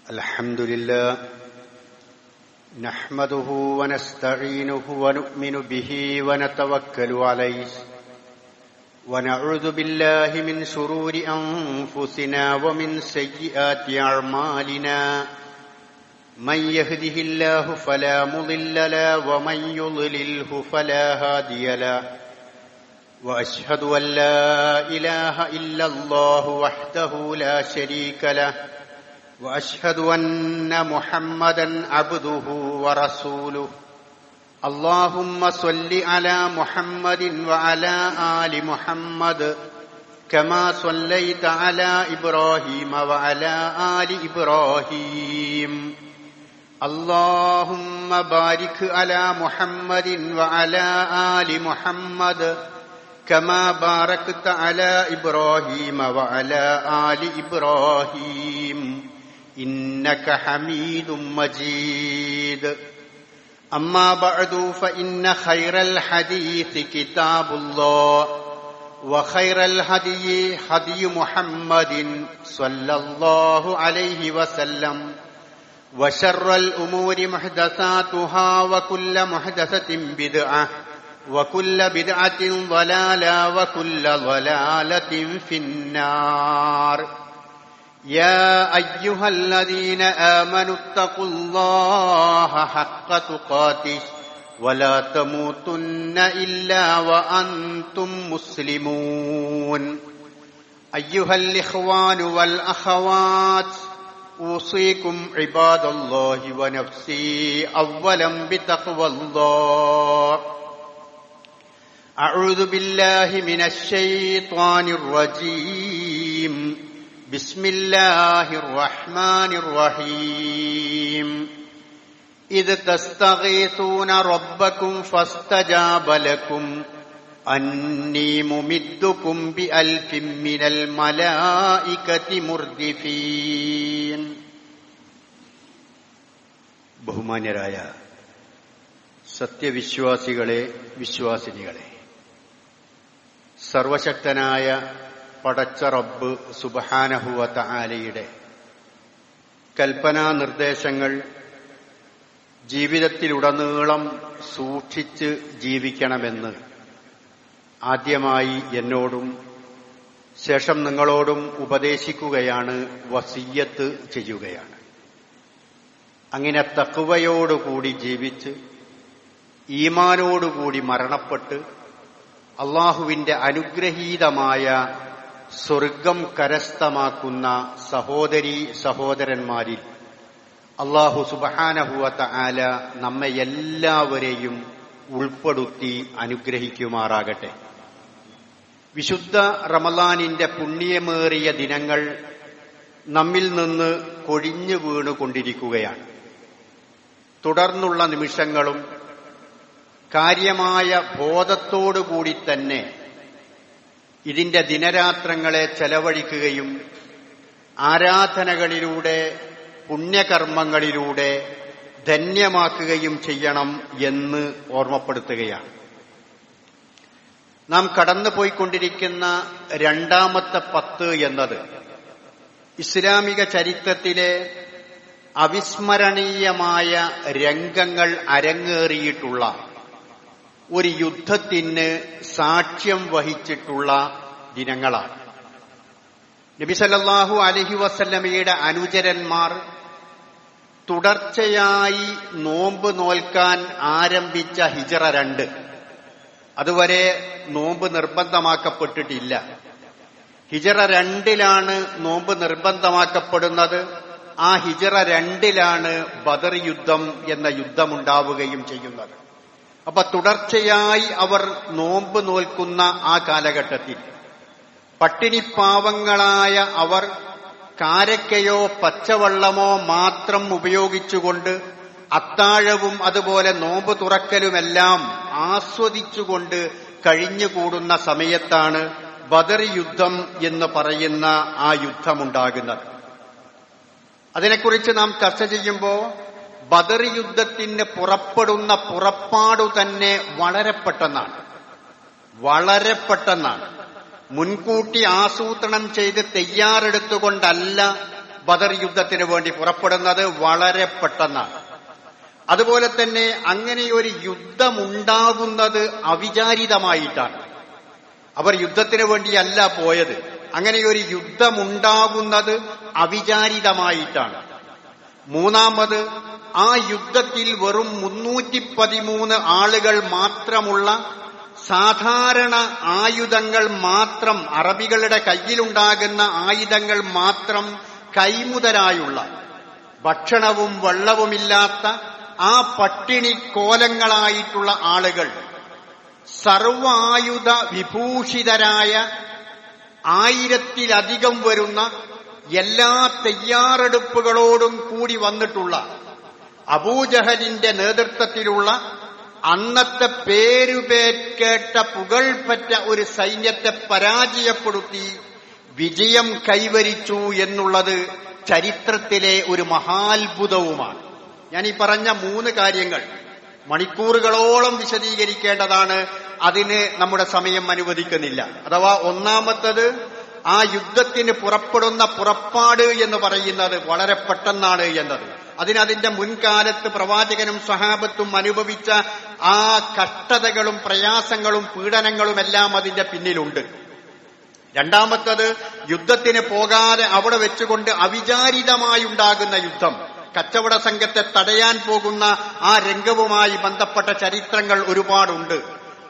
الحمد لله نحمده ونستعينه ونؤمن به ونتوكل عليه ونعوذ بالله من شرور أنفسنا ومن سيئات أعمالنا من يهده الله فلا مضل له ومن يضلله فلا هادي له وأشهد أن لا إله إلا الله وحده لا شريك له وأشهد أن محمدا عبده ورسوله اللهم صل على محمد وعلى آل محمد كما صليت على إبراهيم وعلى آل إبراهيم اللهم بارك على محمد وعلى آل محمد كما باركت على إبراهيم وعلى آل إبراهيم إنك حميد مجيد أما بعد فإن خير الحديث كتاب الله وخير الهدي هدي محمد صلى الله عليه وسلم وشر الأمور محدثاتها وكل محدثة بدعة وكل بدعة ضلالة وكل ضلالة في النار يا أيها الذين آمنوا اتقوا الله حق تقاته ولا تموتن إلا وأنتم مسلمون أيها الإخوان والأخوات أوصيكم عباد الله ونفسي أولا بتقوى الله أعوذ بالله من الشيطان الرجيم بسم الله الرحمن الرحيم إذ تستغيثون ربكم فاستجاب لكم أني ممدكم بألف من الملائكة مردفين ബഹുമാന്യരായ സത്യവിശ്വാസികളെ, വിശ്വാസിനികളെ, സർവശക്തനായ പടച്ച റബ്ബ് സുബ്ഹാനഹു വ തആലയുടെ കൽപ്പനാ നിർദ്ദേശങ്ങൾ ജീവിതത്തിലുടനീളം സൂക്ഷിച്ച് ജീവിക്കണമെന്ന് ആദ്യമായി എന്നോടും ശേഷം നിങ്ങളോടും ഉപദേശിക്കുകയാണ്, വസിയ്യത്ത് ചെയ്യുകയാണ്. അങ്ങനെ തഖ്വയോടുകൂടി ജീവിച്ച് ഈമാനോടുകൂടി മരണപ്പെട്ട് അല്ലാഹുവിന്റെ അനുഗ്രഹീതമായ സ്വർഗം കരസ്ഥമാക്കുന്ന സഹോദരീ സഹോദരന്മാരിൽ അല്ലാഹു സുബ്ഹാനഹു വ തആല നമ്മെ എല്ലാവരെയും ഉൾപ്പെടുത്തി അനുഗ്രഹിക്കുമാറാകട്ടെ. വിശുദ്ധ റമളാനിന്റെ പുണ്യമേറിയ ദിനങ്ങൾ നമ്മിൽ നിന്ന് കൊഴിഞ്ഞു വീണുകൊണ്ടിരിക്കുകയാണ്. തുടർന്നുള്ള നിമിഷങ്ങളും കാര്യമായ ബോധത്തോടുകൂടി തന്നെ ഇതിന്റെ ദിനരാത്രങ്ങളെ ചെലവഴിക്കുകയും ആരാധനകളിലൂടെ പുണ്യകർമ്മങ്ങളിലൂടെ ധന്യമാക്കുകയും ചെയ്യണം എന്ന് ഓർമ്മപ്പെടുത്തുകയാണ്. നാം കടന്നുപോയിക്കൊണ്ടിരിക്കുന്ന രണ്ടാമത്തെ 10 എന്നത് ഇസ്ലാമിക ചരിത്രത്തിലെ അവിസ്മരണീയമായ രംഗങ്ങൾ അരങ്ങേറിയിട്ടുള്ള ഒരു യുദ്ധത്തിന് സാക്ഷ്യം വഹിച്ചിട്ടുള്ള ദിനങ്ങളാണ്. നബി സല്ലല്ലാഹു അലൈഹി വസല്ലമയുടെ അനുചരന്മാർ തുടർച്ചയായി നോമ്പ് നോൽക്കാൻ ആരംഭിച്ച ഹിജ്റ 2, അതുവരെ നോമ്പ് നിർബന്ധമാക്കപ്പെട്ടിട്ടില്ല. ഹിജ്റ 2 നോമ്പ് നിർബന്ധമാക്കപ്പെടുന്നത്. ആ ഹിജ്റ 2 ബദർ യുദ്ധം എന്ന യുദ്ധമുണ്ടാവുകയും ചെയ്യുന്നത്. അപ്പൊ തുടർച്ചയായി അവർ നോമ്പ് നോൽക്കുന്ന ആ കാലഘട്ടത്തിൽ പട്ടിണിപ്പാവങ്ങളായ അവർ കാരക്കയോ പച്ചവെള്ളമോ മാത്രം ഉപയോഗിച്ചുകൊണ്ട് അത്താഴവും അതുപോലെ നോമ്പ് തുറക്കലുമെല്ലാം ആസ്വദിച്ചുകൊണ്ട് കഴിഞ്ഞുകൂടുന്ന സമയത്താണ് ബദർ യുദ്ധം എന്ന് പറയുന്ന ആ യുദ്ധമുണ്ടാകുന്നത്. അതിനെക്കുറിച്ച് നാം ചർച്ച ചെയ്യുമ്പോൾ ബദർ യുദ്ധത്തിന് പുറപ്പെടുന്ന പുറപ്പാടു തന്നെ വളരെ പെട്ടെന്നാണ്. മുൻകൂട്ടി ആസൂത്രണം ചെയ്ത് തയ്യാറെടുത്തുകൊണ്ടല്ല ബദർ യുദ്ധത്തിന് വേണ്ടി പുറപ്പെടുന്നത് വളരെ പെട്ടെന്നാണ്. അതുപോലെ തന്നെ അങ്ങനെ ഒരു യുദ്ധമുണ്ടാകുന്നത് അവിചാരിതമായിട്ടാണ്. അവർ യുദ്ധത്തിന് വേണ്ടിയല്ല പോയത്. അങ്ങനെ ഒരു യുദ്ധമുണ്ടാകുന്നത് അവിചാരിതമായിട്ടാണ്. മൂന്നാമത്, ആ യുദ്ധത്തിൽ വെറും 313 ആളുകൾ മാത്രമുള്ള സാധാരണ ആയുധങ്ങൾ മാത്രം, അറബികളുടെ കയ്യിലുണ്ടാകുന്ന ആയുധങ്ങൾ മാത്രം കൈമുതലായുള്ള, ഭക്ഷണവും വെള്ളവുമില്ലാത്ത ആ പട്ടിണി കോലങ്ങളായിട്ടുള്ള ആളുകൾ സർവായുധ വിഭൂഷിതരായ 1000-ലധികം വരുന്ന എല്ലാ തയ്യാറെടുപ്പുകളോടും കൂടി വന്നിട്ടുള്ള അബൂജഹലിന്റെ നേതൃത്വത്തിലുള്ള അന്നത്തെ പേരുപേറ്റ പുകൾപെറ്റ ഒരു സൈന്യത്തെ പരാജയപ്പെടുത്തി വിജയം കൈവരിച്ചു എന്നുള്ളത് ചരിത്രത്തിലെ ഒരു മഹാത്ഭുതവുമാണ്. ഞാൻ ഈ പറഞ്ഞ 3 കാര്യങ്ങൾ മണിക്കൂറുകളോളം വിശദീകരിക്കേണ്ടതാണ്. അതിന് നമ്മുടെ സമയം അനുവദിക്കുന്നില്ല. അഥവാ ഒന്നാമത്തത്, ആ യുദ്ധത്തിന് പുറപ്പെടുന്ന പുറപ്പാട് എന്ന് പറയുന്നത് വളരെ പെട്ടെന്നാണ് എന്നത്. അതിന്റെ മുൻകാലത്ത് പ്രവാചകനും സഹാബത്തും അനുഭവിച്ച ആ കഷ്ടതകളും പ്രയാസങ്ങളും പീഡനങ്ങളുമെല്ലാം അതിന്റെ പിന്നിലുണ്ട്. രണ്ടാമത്തത്, യുദ്ധത്തിന് പോകാതെ അവിടെ വെച്ചുകൊണ്ട് അവിചാരിതമായുണ്ടാകുന്ന യുദ്ധം, കച്ചവട സംഘത്തെ തടയാൻ പോകുന്ന ആ രംഗവുമായി ബന്ധപ്പെട്ട ചരിത്രങ്ങൾ ഒരുപാടുണ്ട്.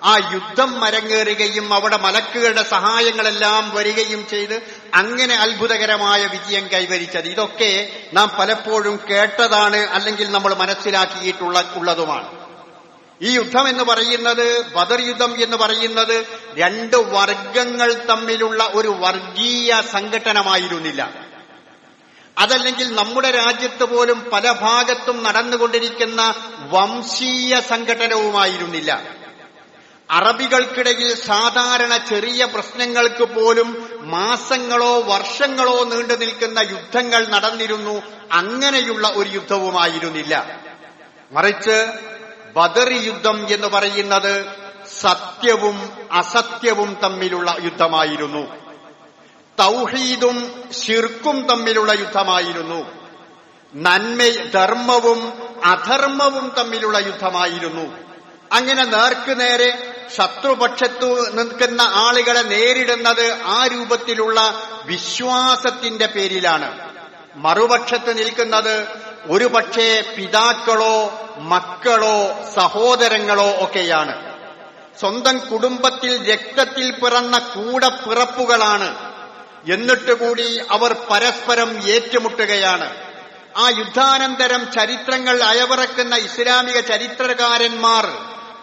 ആ യുദ്ധം അരങ്ങേറുകയും അവിടെ മലക്കുകളുടെ സഹായങ്ങളെല്ലാം വരികയും ചെയ്ത് അങ്ങനെ അത്ഭുതകരമായ വിജയം കൈവരിച്ചത്, ഇതൊക്കെ നാം പലപ്പോഴും കേട്ടതാണ്, അല്ലെങ്കിൽ നമ്മൾ മനസ്സിലാക്കിയിട്ടുള്ളതുമാണ്. ഈ യുദ്ധം എന്ന് പറയുന്നത്, ബദർ യുദ്ധം എന്ന് പറയുന്നത് 2 വർഗങ്ങൾ തമ്മിലുള്ള ഒരു വർഗീയ സംഘട്ടനമായിരുന്നില്ല. അതല്ലെങ്കിൽ നമ്മുടെ രാജ്യത്ത് പോലും പല ഭാഗത്തും നടന്നുകൊണ്ടിരിക്കുന്ന വംശീയ സംഘട്ടനവുമായിരുന്നില്ല. അറബികൾക്കിടയിൽ സാധാരണ ചെറിയ പ്രശ്നങ്ങൾക്ക് പോലും മാസങ്ങളോ വർഷങ്ങളോ നീണ്ടു നിൽക്കുന്ന യുദ്ധങ്ങൾ നടന്നിരുന്നു. അങ്ങനെയുള്ള ഒരു യുദ്ധവുമായിരുന്നില്ല. മറിച്ച് ബദർ യുദ്ധം എന്ന് പറയുന്നത് സത്യവും അസത്യവും തമ്മിലുള്ള യുദ്ധമായിരുന്നു. തൗഹീദും ശിർക്കും തമ്മിലുള്ള യുദ്ധമായിരുന്നു. ധർമ്മവും അധർമ്മവും തമ്മിലുള്ള യുദ്ധമായിരുന്നു. അങ്ങനെ നേർക്കുനേരെ ശത്രുപക്ഷത്തു നിൽക്കുന്ന ആളുകളെ നേരിടുന്നത് ആ രൂപത്തിലുള്ള വിശ്വാസത്തിന്റെ പേരിലാണ്. മറുപക്ഷത്ത് നിൽക്കുന്നത് ഒരുപക്ഷെ പിതാക്കളോ മക്കളോ സഹോദരങ്ങളോ ഒക്കെയാണ്. സ്വന്തം കുടുംബത്തിൽ രക്തത്തിൽ പിറന്ന കൂടപ്പിറപ്പുകളാണ്. എന്നിട്ടുകൂടി അവർ പരസ്പരം ഏറ്റുമുട്ടുകയാണ്. ആ യുദ്ധാനന്തരം ചരിത്രങ്ങൾ അയവിറക്കുന്ന ഇസ്ലാമിക ചരിത്രകാരന്മാർ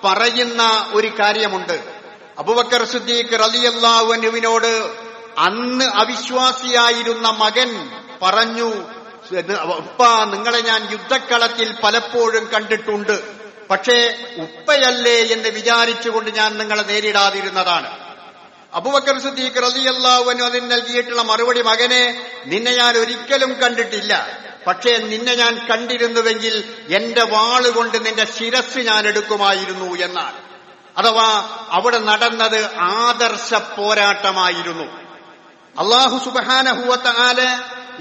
പറയുന്ന ഒരു കാര്യമുണ്ട്. അബൂബക്കർ സിദ്ദീഖ് റളിയല്ലാഹു അൻഹുവിനോട് അന്ന് അവിശ്വാസിയായിരുന്ന മകൻ പറഞ്ഞു, ഉപ്പ, നിങ്ങളെ ഞാൻ യുദ്ധക്കളത്തിൽ പലപ്പോഴും കണ്ടിട്ടുണ്ട്, പക്ഷേ ഉപ്പയല്ലേ എന്ന് വിചാരിച്ചുകൊണ്ട് ഞാൻ നിങ്ങളെ നേരിടാതിരുന്നതാണ്. അബൂബക്കർ സിദ്ദീഖ് റളിയല്ലാഹു അൻഹു അതിന് നൽകിയിട്ടുള്ള മറുപടി, മകനെ, നിന്നെ ഞാൻ ഒരിക്കലും കണ്ടിട്ടില്ല, പക്ഷേ നിന്നെ ഞാൻ കണ്ടിരുന്നുവെങ്കിൽ എന്റെ വാളുകൊണ്ട് നിന്റെ ശിരസ് ഞാൻ എടുക്കുമായിരുന്നു എന്നാണ്. അഥവാ അവിടെ നടന്നത് ആദർശ പോരാട്ടമായിരുന്നു. അല്ലാഹു സുബ്ഹാനഹു വ തആല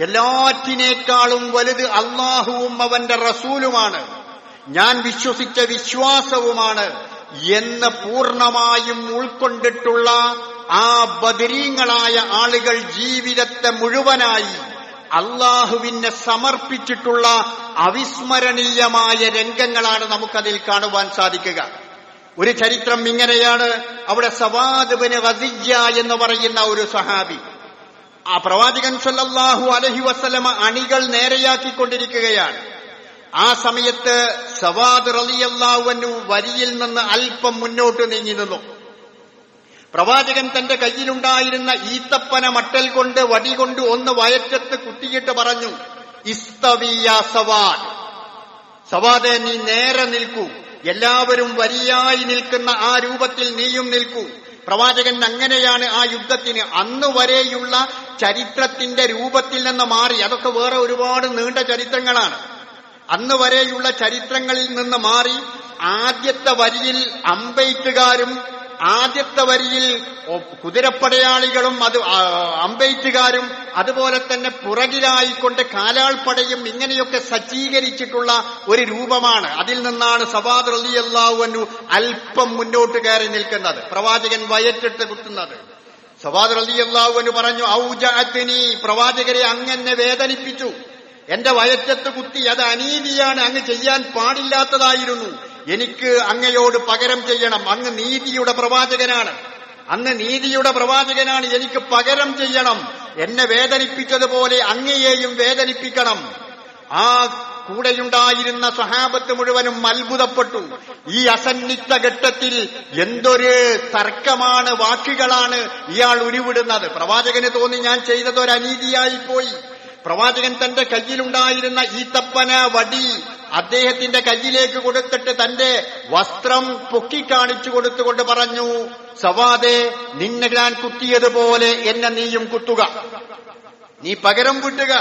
എല്ലാറ്റിനേക്കാളും വലുത് അല്ലാഹുവും അവന്റെ റസൂലുമാണ്, ഞാൻ വിശ്വസിച്ച വിശ്വാസവുമാണ് എന്ന് പൂർണ്ണമായും ഉൾക്കൊണ്ടിട്ടുള്ള ആ ബദരീങ്ങളായ ആളുകൾ ജീവിതത്തെ മുഴുവനായി അള്ളാഹുവിനെ സമർപ്പിച്ചിട്ടുള്ള അവിസ്മരണീയമായ രംഗങ്ങളാണ് നമുക്കതിൽ കാണുവാൻ സാധിക്കുക. ഒരു ചരിത്രം ഇങ്ങനെയാണ്. അവിടെ സവാദ് ബിൻ ഗസിയ്യ എന്ന് പറയുന്ന ഒരു സഹാബി, ആ പ്രവാചകൻ സല്ലല്ലാഹു അലൈഹി വസല്ലമ അണികൾ നേരെയാക്കിക്കൊണ്ടിരിക്കുകയാണ്. ആ സമയത്ത് സവാദ് റളിയല്ലാഹു അൻഹു വരിയിൽ നിന്ന് അല്പം മുന്നോട്ട് നീങ്ങി നിന്നു. പ്രവാചകൻ തന്റെ കയ്യിലുണ്ടായിരുന്ന ഈത്തപ്പന മട്ടൽ കൊണ്ട് വടികൊണ്ട് ഒന്ന് വയറ്റത്ത് കുത്തിയിട്ട് പറഞ്ഞു, ഇസ്തവി യാ സവാദ്, സവാദെ നീ നേരെ നിൽക്കൂ, എല്ലാവരും വരിയായി നിൽക്കുന്ന ആ രൂപത്തിൽ നീയും നിൽക്കൂ. പ്രവാചകൻ അങ്ങനെയാണ് ആ യുദ്ധത്തിന് അന്ന് വരെയുള്ള ചരിത്രത്തിന്റെ രൂപത്തിൽ നിന്ന് മാറി. അതൊക്കെ വേറെ ഒരുപാട് നീണ്ട ചരിത്രങ്ങളാണ്. അന്ന് വരെയുള്ള ചരിത്രങ്ങളിൽ നിന്ന് മാറി ആദ്യത്തെ വരിയിൽ അമ്പെയ്ത്തുകാരും ആദ്യത്തെ വരിയിൽ കുതിരപ്പടയാളികളും അത് അമ്പെയ്ത്തുകാരും അതുപോലെ തന്നെ പുറകിലായിക്കൊണ്ട് കാലാൾപ്പടയും ഇങ്ങനെയൊക്കെ സജ്ജീകരിച്ചിട്ടുള്ള ഒരു രൂപമാണ്. അതിൽ നിന്നാണ് സവാദ് റളിയല്ലാഹു അൻഹു അല്പം മുന്നോട്ട് കയറി നിൽക്കുന്നത്, പ്രവാചകൻ വയറ്റിട്ട് കുത്തുന്നത്. സവാദ് റളിയല്ലാഹു അൻഹു പറഞ്ഞു, ഔജഅത്നി, പ്രവാചകരെ അങ്ങനെ വേദനിപ്പിച്ചു, എന്റെ വയറ്റത്ത് കുത്തി, അത് അനീതിയാണ്, അങ്ങ് ചെയ്യാൻ പാടില്ലാത്തതായിരുന്നു, എനിക്ക് അങ്ങയോട് പകരം ചെയ്യണം, അങ്ങ് നീതിയുടെ പ്രവാചകനാണ്, എനിക്ക് പകരം ചെയ്യണം, എന്നെ വേദനിപ്പിച്ചതുപോലെ അങ്ങയെയും വേദനിപ്പിക്കണം. ആ കൂടെയുണ്ടായിരുന്ന സഹാബത്ത് മുഴുവനും അത്ഭുതപ്പെട്ടു. ഈ അസന്നിഗ്ധ ഘട്ടത്തിൽ എന്തൊരു തർക്കമാണ്, വാക്കുകളാണ് ഇയാൾ ഉരുവിടുന്നത്. പ്രവാചകന് തോന്നി ഞാൻ ചെയ്തതൊരു അനീതിയായിപ്പോയി. പ്രവാചകൻ തന്റെ കയ്യിലുണ്ടായിരുന്ന ഈത്തപ്പന വടി അദ്ദേഹത്തിന്റെ കയ്യിലേക്ക് കൊടുത്തിട്ട് തന്റെ വസ്ത്രം പൊക്കിക്കാണിച്ചു കൊടുത്തുകൊണ്ട് പറഞ്ഞു, സവാദേ, നിന്നെ ഞാൻ കുത്തിയതുപോലെ എന്നെ നീയും കുത്തുക, നീ പകരം വിട്ടുക.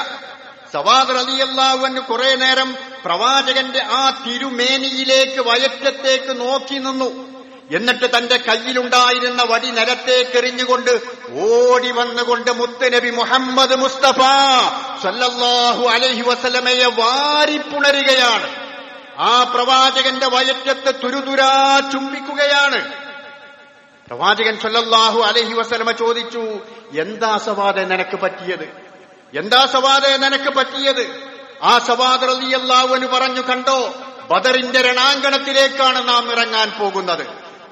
സവാദ് റളിയല്ലാഹു അൻഹു കുറെ നേരം പ്രവാചകന്റെ ആ തിരുമേനിയിലേക്ക്, വയറ്റത്തേക്ക് നോക്കി നിന്നു. എന്നിട്ട് തന്റെ കയ്യിലുണ്ടായിരുന്ന വടി നിലത്തേക്കെറിഞ്ഞുകൊണ്ട് ഓടി വന്നുകൊണ്ട് മുത്തുനബി മുഹമ്മദ് മുസ്തഫ സല്ലല്ലാഹു അലൈഹി വസല്ലമയെ വാരിപ്പുണരുകയാണ്. ആ പ്രവാചകന്റെ വയറ്റത്ത് തുരുതുരാ ചുംബിക്കുകയാണ്. പ്രവാചകൻ സല്ലല്ലാഹു അലൈഹി വസല്ലമ ചോദിച്ചു, എന്താ സവാദേ നിനക്ക് പറ്റിയത്? ആ സവാദ് റളിയല്ലാഹു അൻഹു പറഞ്ഞു, കണ്ടോ, ബദറിന്റെ രണാങ്കണത്തിലേക്കാണ് നാം ഇറങ്ങാൻ പോകുന്നത്.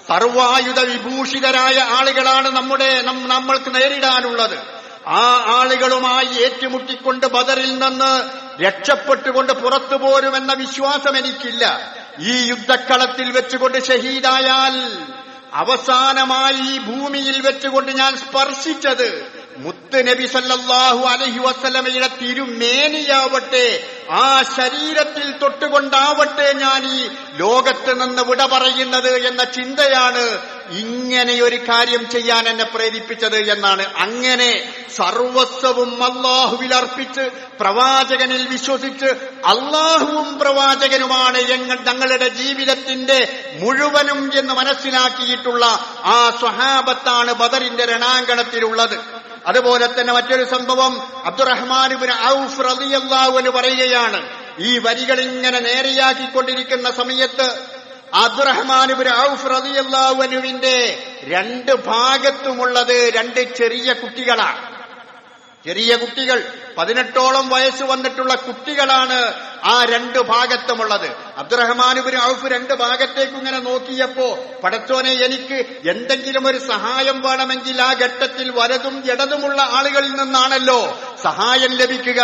സർവായുധ വിഭൂഷിതരായ ആളുകളാണ് നമ്മൾക്ക് നേരിടാനുള്ളത്. ആ ആളുകളുമായി ഏറ്റുമുട്ടിക്കൊണ്ട് ബദറിൽ നിന്ന് രക്ഷപ്പെട്ടുകൊണ്ട് പുറത്തു പോരുമെന്ന വിശ്വാസം എനിക്കില്ല. ഈ യുദ്ധക്കളത്തിൽ വെച്ചുകൊണ്ട് ഷഹീദായാൽ അവസാനമായി ഈ ഭൂമിയിൽ വെച്ചുകൊണ്ട് ഞാൻ സ്പർശിച്ചത് മുത്ത് നബി സല്ലല്ലാഹു അലൈഹി വസല്ലമയുടെ തിരുമേനിയാവട്ടെ, ആ ശരീരത്തിൽ തൊട്ടുകൊണ്ടാവട്ടെ ഞാൻ ഈ ലോകത്ത് നിന്ന് വിട പറയുന്നത് എന്ന ചിന്തയാണ് ഇങ്ങനെയൊരു കാര്യം ചെയ്യാൻ എന്നെ പ്രേരിപ്പിച്ചത് എന്നാണ്. അങ്ങനെ സർവസ്വവും അല്ലാഹുവിൽ അർപ്പിച്ച്, പ്രവാചകനിൽ വിശ്വസിച്ച്, അല്ലാഹുവും പ്രവാചകനുമാണ് ഞങ്ങളുടെ ജീവിതത്തിന്റെ മുഴുവനും എന്ന് മനസ്സിലാക്കിയിട്ടുള്ള ആ സ്വഹാബത്താണ് ബദറിന്റെ രണാങ്കണത്തിലുള്ളത്. അതുപോലെ തന്നെ മറ്റൊരു സംഭവം, അബ്ദുറഹ്മാൻ ഇബ്നു ഔഫ് റളിയല്ലാഹു അൻഹു പറയുകയാണ്, ഈ വരികൾ ഇങ്ങനെ നേരെയാക്കിക്കൊണ്ടിരിക്കുന്ന സമയത്ത് അബ്ദുറഹ്മാൻ ഇബ്നു ഔഫ് റളിയല്ലാഹു അൻഹുവിന്റെ രണ്ട് ഭാഗത്തുമുള്ളത് രണ്ട് ചെറിയ കുട്ടികളാണ്. 18ഓളം വയസ്സ് വന്നിട്ടുള്ള കുട്ടികളാണ് ആ രണ്ട് ഭാഗത്തുമുള്ളത്. അബ്ദുറഹ്മാൻ ഇബ്നു ഔഫ് രണ്ട് ഭാഗത്തേക്ക് ഇങ്ങനെ നോക്കിയപ്പോ, പടച്ചോനെ, എനിക്ക് എന്തെങ്കിലും ഒരു സഹായം വേണമെങ്കിൽ ആ ഘട്ടത്തിൽ വലതും ഇടതുമുള്ള ആളുകളിൽ നിന്നാണല്ലോ സഹായം ലഭിക്കുക,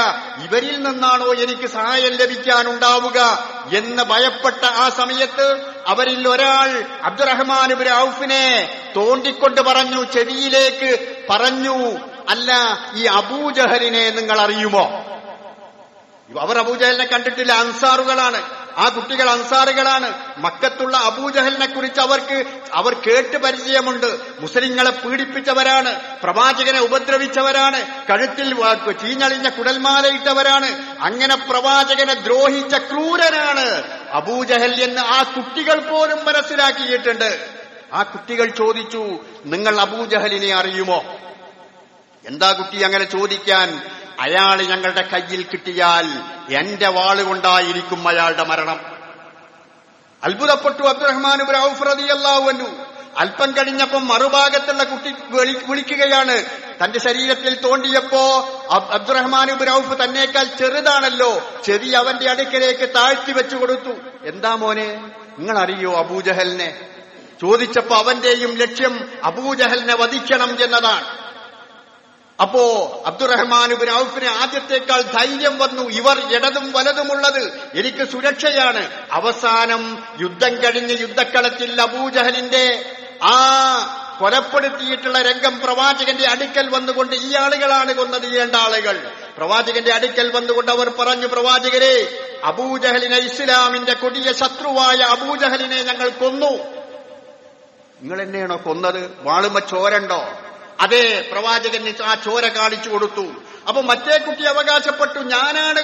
ഇവരിൽ നിന്നാണോ എനിക്ക് സഹായം ലഭിക്കാനുണ്ടാവുക എന്ന് ഭയപ്പെട്ട ആ സമയത്ത് അവരിൽ ഒരാൾ അബ്ദുറഹ്മാൻ ഇബ്നു ഔഫിനെ തോണ്ടിക്കൊണ്ട് പറഞ്ഞു, ചെവിയിലേക്ക് പറഞ്ഞു, അല്ല, ഈ അബൂജഹലിനെ നിങ്ങൾ അറിയുമോ? അവർ അബൂജഹലിനെ കണ്ടിട്ടില്ല, അൻസാറുകളാണ്. ആ കുട്ടികൾ അൻസാറുകളാണ്. മക്കത്തുള്ള അബൂജഹലിനെ കുറിച്ച് അവർ കേട്ട് പരിചയമുണ്ട്. മുസ്ലിങ്ങളെ പീഡിപ്പിച്ചവരാണ്, പ്രവാചകനെ ഉപദ്രവിച്ചവരാണ്, കഴുത്തിൽ ചീഞ്ഞളിഞ്ഞ കുടൽമാലയിട്ടവരാണ്. അങ്ങനെ പ്രവാചകനെ ദ്രോഹിച്ച ക്രൂരനാണ് അബൂജഹൽ എന്ന് ആ കുട്ടികൾ പോലും മനസ്സിലാക്കിയിട്ടുണ്ട്. ആ കുട്ടികൾ ചോദിച്ചു, നിങ്ങൾ അബൂജഹലിനെ അറിയുമോ? എന്താ കുട്ടി അങ്ങനെ ചോദിക്കാൻ? അയാൾ ഞങ്ങളുടെ കയ്യിൽ കിട്ടിയാൽ എന്റെ വാളുകൊണ്ടായിരിക്കും അയാളുടെ മരണം. അത്ഭുതപ്പെട്ടു അബ്ദുറഹ്മാൻ ഇബ്നു ഔഫ് റളിയല്ലാഹു അൻഹു. അല്പം കഴിഞ്ഞപ്പം മറുഭാഗത്തുള്ള കുട്ടി വിളിക്കുകയാണ്. തന്റെ ശരീരത്തിൽ തോണ്ടിയപ്പോ അബ്ദുറഹ്മാൻ ഇബ്നു ഔഫ് തന്നേക്കാൾ ചെറുതാണല്ലോ, ചെവി അവന്റെ അടുക്കലേക്ക് താഴ്ത്തി വെച്ചു കൊടുത്തു. എന്താ മോനെ, നിങ്ങൾ അറിയോ അബൂജഹലിനെ? ചോദിച്ചപ്പോ അവന്റെയും ലക്ഷ്യം അബൂജഹലിനെ വധിക്കണം എന്നതാണ്. അപ്പോ അബ്ദുറഹ്മാൻ ഇബ്നു ഔഫിന് ആദ്യത്തേക്കാൾ ധൈര്യം വന്നു. ഇവർ ഇടതും വലതുമുള്ളത്, എനിക്ക് സുരക്ഷയാണ്. അവസാനം യുദ്ധം കഴിഞ്ഞ് യുദ്ധക്കളത്തിൽ അബൂജഹലിന്റെ ആ കൊലപ്പെടുത്തിയിട്ടുള്ള രംഗം പ്രവാചകന്റെ അടുക്കൽ വന്നുകൊണ്ട്, ഈ ആളുകളാണ് കൊന്നത്, ഈ രണ്ടാളുകൾ പ്രവാചകന്റെ അടുക്കൽ വന്നുകൊണ്ട് അവർ പറഞ്ഞു, പ്രവാചകരെ, അബൂജഹലിനെ, ഇസ്ലാമിന്റെ കൊടിയ ശത്രുവായ അബൂജഹലിനെ ഞങ്ങൾ കൊന്നു. നിങ്ങൾ എന്നെയാണോ കൊന്നത്? വാളുമ ചോരണ്ടോ? അതെ, പ്രവാചകന് ആ ചോര കാണിച്ചു കൊടുത്തു. അപ്പൊ മറ്റേ കുട്ടി അവകാശപ്പെട്ടു, ഞാനാണ്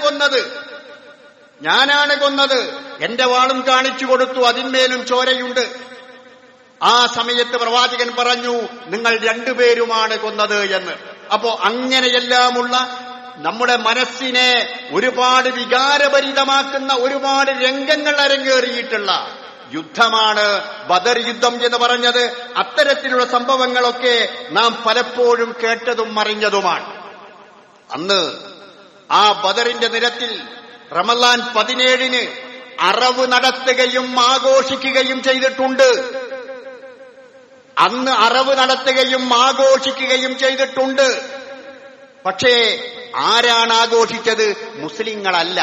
കൊന്നത്, എന്റെ വാളും കാണിച്ചു കൊടുത്തു, അതിന്മേലും ചോരയുണ്ട്. ആ സമയത്ത് പ്രവാചകൻ പറഞ്ഞു, നിങ്ങൾ രണ്ടുപേരുമാണ് കൊന്നത് എന്ന്. അപ്പോ അങ്ങനെയെല്ലാമുള്ള നമ്മുടെ മനസ്സിനെ ഒരുപാട് വികാരഭരിതമാക്കുന്ന ഒരുപാട് രംഗങ്ങൾ അരങ്ങേറിയിട്ടുള്ള യുദ്ധമാണ് ബദർ യുദ്ധം എന്ന് പറഞ്ഞത്. അത്തരത്തിലുള്ള സംഭവങ്ങളൊക്കെ നാം പലപ്പോഴും കേട്ടതും അറിഞ്ഞതുമാണ്. അന്ന് ആ ബദറിന്റെ നിരത്തിൽ റമളാൻ 17 അറവ് നടത്തുകയും ആഘോഷിക്കുകയും ചെയ്തിട്ടുണ്ട്. അന്ന് അറവ് നടത്തുകയും ആഘോഷിക്കുകയും ചെയ്തിട്ടുണ്ട്. പക്ഷേ ആരാണ് ആഘോഷിച്ചത്? മുസ്ലിങ്ങളല്ല.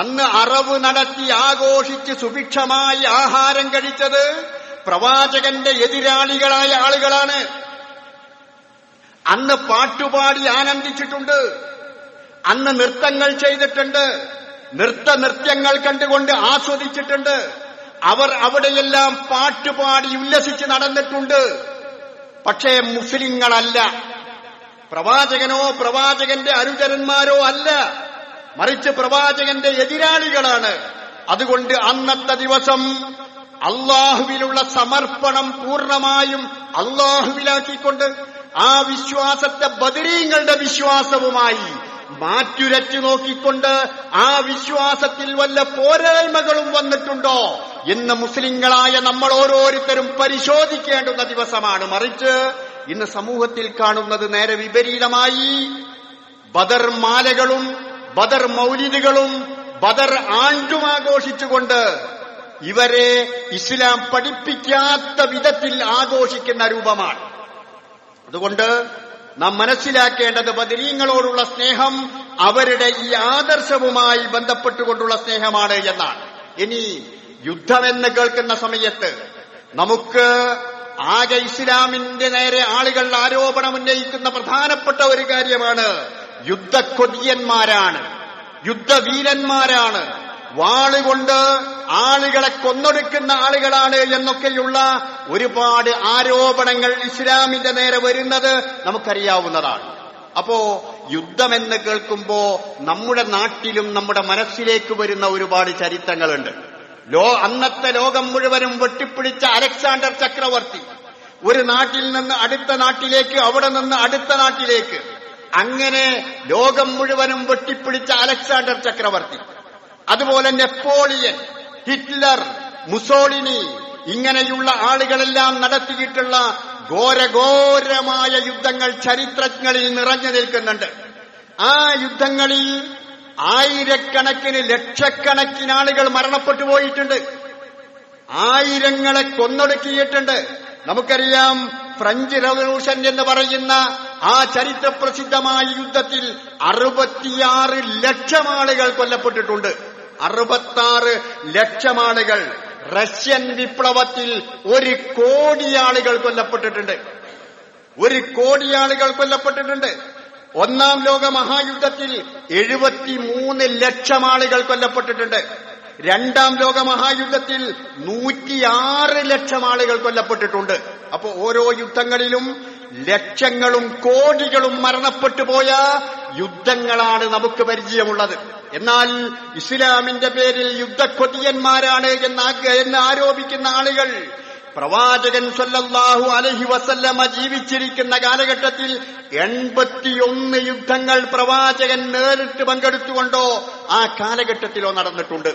അന്ന് അറവ് നടത്തി ആഘോഷിച്ച് സുഭിക്ഷമായി ആഹാരം കഴിച്ചത് പ്രവാചകന്റെ എതിരാളികളായ ആളുകളാണ്. അന്ന് പാട്ടുപാടി ആനന്ദിച്ചിട്ടുണ്ട്. അന്ന് നൃത്തങ്ങൾ ചെയ്തിട്ടുണ്ട്. നൃത്യങ്ങൾ കണ്ടുകൊണ്ട് ആസ്വദിച്ചിട്ടുണ്ട്. അവർ അവിടെയെല്ലാം പാട്ടുപാടി ഉല്ലസിച്ച് നടന്നിട്ടുണ്ട്. പക്ഷേ മുസ്ലിങ്ങളല്ല. പ്രവാചകനോ പ്രവാചകന്റെ അനുചരന്മാരോ അല്ല, മറിച്ച് പ്രവാചകന്റെ എതിരാളികളാണ്. അതുകൊണ്ട് അന്നത്തെ ദിവസം അള്ളാഹുവിലുള്ള സമർപ്പണം പൂർണ്ണമായും അള്ളാഹുവിലാക്കിക്കൊണ്ട് ആ വിശ്വാസത്തെ ബദരീങ്ങളുടെ വിശ്വാസവുമായി മാറ്റുരച്ചു നോക്കിക്കൊണ്ട് ആ വിശ്വാസത്തിൽ വല്ല പോരായ്മകളും വന്നിട്ടുണ്ടോ എന്ന് മുസ്ലിങ്ങളായ നമ്മൾ ഓരോരുത്തരും പരിശോധിക്കേണ്ടുന്ന ദിവസമാണ്. മറിച്ച് ഇന്ന് സമൂഹത്തിൽ കാണുന്നത് നേരെ വിപരീതമായി. ബദർ മാലകളും ബദർ മൗലിദുകളും ബദർ ആണ്ടും ആഘോഷിച്ചുകൊണ്ട് ഇവരെ ഇസ്ലാം പഠിപ്പിക്കാത്ത വിധത്തിൽ ആഘോഷിക്കുന്ന രൂപമാണ്. അതുകൊണ്ട് നാം മനസ്സിലാക്കേണ്ടത് ബദരീങ്ങളോടുള്ള സ്നേഹം അവരുടെ ഈ ആദർശവുമായി ബന്ധപ്പെട്ടുകൊണ്ടുള്ള സ്നേഹമാണ് എന്നാണ്. ഇനി യുദ്ധമെന്ന് കേൾക്കുന്ന സമയത്ത് നമുക്ക് ആകെ ഇസ്ലാമിന്റെ നേരെ ആളുകൾ ആരോപണം ഉന്നയിക്കുന്ന പ്രധാനപ്പെട്ട ഒരു കാര്യമാണ് യുദ്ധക്കൊതിയന്മാരാണ്, യുദ്ധവീരന്മാരാണ്, വാളുകൊണ്ട് ആളുകളെ കൊന്നൊടുക്കുന്ന ആളുകളാണ് എന്നൊക്കെയുള്ള ഒരുപാട് ആരോപണങ്ങൾ ഇസ്ലാമിന്റെ നേരെ വരുന്നത് നമുക്കറിയാവുന്നതാണ്. അപ്പോ യുദ്ധമെന്ന് കേൾക്കുമ്പോ നമ്മുടെ നാട്ടിലും നമ്മുടെ മനസ്സിലേക്ക് വരുന്ന ഒരുപാട് ചരിത്രങ്ങളുണ്ട്. അന്നത്തെ ലോകം മുഴുവനും വെട്ടിപ്പിടിച്ച അലക്സാണ്ടർ ചക്രവർത്തി ഒരു നാട്ടിൽ നിന്ന് അടുത്ത നാട്ടിലേക്ക്, അവിടെ നിന്ന് അടുത്ത നാട്ടിലേക്ക്, അങ്ങനെ ലോകം മുഴുവനും വെട്ടിപ്പിടിച്ച അലക്സാണ്ടർ ചക്രവർത്തി, അതുപോലെ നെപ്പോളിയൻ, ഹിറ്റ്ലർ, മുസോളിനി, ഇങ്ങനെയുള്ള ആളുകളെല്ലാം നടത്തിയിട്ടുള്ള ഘോരഘോരമായ യുദ്ധങ്ങൾ ചരിത്രങ്ങളിൽ നിറഞ്ഞു നിൽക്കുന്നുണ്ട്. ആ യുദ്ധങ്ങളിൽ ആയിരക്കണക്കിന് ലക്ഷക്കണക്കിന് ആളുകൾ മരണപ്പെട്ടു പോയിട്ടുണ്ട്. ആയിരങ്ങളെ കൊന്നൊടുക്കിയിട്ടുണ്ട്. നമുക്കറിയാം ഫ്രഞ്ച് റവല്യൂഷൻ എന്ന് പറയുന്ന ആ ചരിത്രപ്രസിദ്ധമായ യുദ്ധത്തിൽ 66 ലക്ഷം ആളുകൾ കൊല്ലപ്പെട്ടിട്ടുണ്ട്. 66 ലക്ഷം ആളുകൾ. റഷ്യൻ വിപ്ലവത്തിൽ 1 കോടി ആളുകൾ കൊല്ലപ്പെട്ടിട്ടുണ്ട്. 1 കോടി ആളുകൾ കൊല്ലപ്പെട്ടിട്ടുണ്ട്. ഒന്നാം ലോക മഹായുദ്ധത്തിൽ 73 ലക്ഷം ആളുകൾ കൊല്ലപ്പെട്ടിട്ടുണ്ട്. രണ്ടാം ലോക മഹായുദ്ധത്തിൽ 106 ലക്ഷം ആളുകൾ കൊല്ലപ്പെട്ടിട്ടുണ്ട്. അപ്പോ ഓരോ യുദ്ധങ്ങളിലും ലക്ഷങ്ങളും കോടികളും മരണപ്പെട്ടു പോയ യുദ്ധങ്ങളാണ് നമുക്ക് പരിചയമുള്ളത്. എന്നാൽ ഇസ്ലാമിന്റെ പേരിൽ യുദ്ധക്കൊതിയന്മാരാണ് എന്ന് ആരോപിക്കുന്ന ആളുകൾ പ്രവാചകൻ സല്ലല്ലാഹു അലൈഹി വസല്ലമ ജീവിച്ചിരിക്കുന്ന കാലഘട്ടത്തിൽ 81 യുദ്ധങ്ങൾ പ്രവാചകൻ നേരിട്ട് പങ്കെടുത്തുകൊണ്ടോ ആ കാലഘട്ടത്തിലോ നടന്നിട്ടുണ്ട്.